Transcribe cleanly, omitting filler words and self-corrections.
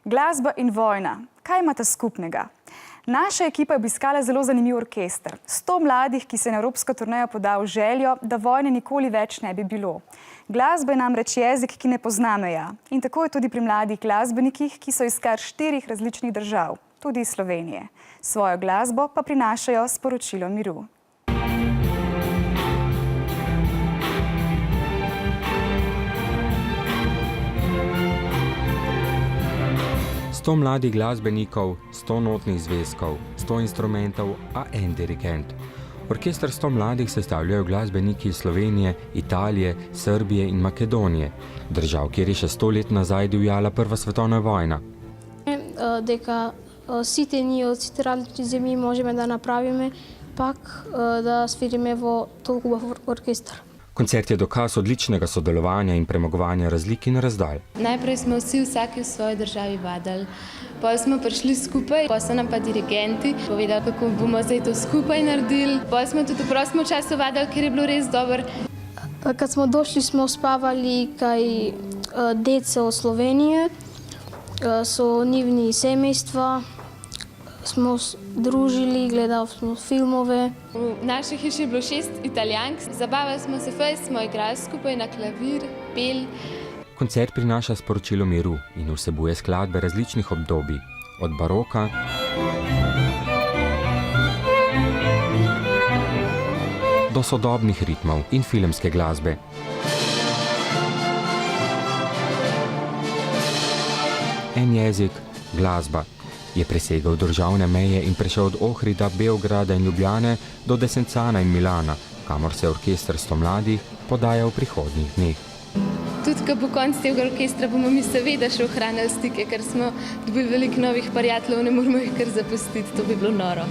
Glasba in vojna. Kaj imata skupnega? Naša ekipa je obiskala zelo zanimiv orkester. 100 mladih, ki se je na evropsko turnejo podal željo, da vojne nikoli več ne bi bilo. Glasba je namreč jezik, ki ne pozna meja. In tako je tudi pri mladih glasbenikih, ki so iz kar 4 različnih držav, tudi iz Slovenije. Svojo glasbo pa prinašajo sporočilo miru. Sto mladih glasbenikov, 100 notnih zvezkov, 100 instrumentov, a en dirigent. Orkester 100 mladih sestavljajo glasbeniki iz Slovenije, Italije, Srbije in Makedonije, držav, kjer je še 100 let nazaj divjala Prva svetovna vojna. Дека сите ние од сите различни земји можеме да направиме пак да свириме во толку убав оркестар. Koncert je dokaz odličnega sodelovanja in premagovanja razlik in razdalj. Najprej smo vsi vsaki v svoji državi vadili, potem smo prišli skupaj, potem so nam pa dirigenti povedali, kako bomo zdaj to skupaj naredili. Potem smo tudi v prostem času vadili, ker je bilo res dobro. Kad smo došli, smo spavali kaj deca od Slovenije, so njivni semejstva, smo družili, gledali smo filmove. V naši hiši je bilo 6 Italijank, zabavali smo se fajn, smo igrali skupaj na klavir, pel. Koncert prinaša sporočilo miru in vsebuje skladbe različnih obdobij, od baroka do sodobnih ritmov in filmske glasbe. En jezik, glasba, je presegal državne meje in prešel od Ohrida, Beograda in Ljubljane do Desenzana in Milana, kamor se orkester 100 mladih podaja v prihodnjih dneh. Tudi, ko po koncu tega orkestra bomo mi seveda še ohranili stike, ker smo dobili veliko novih prijateljev, ne moramo jih kar zapustiti, to bi bilo noro.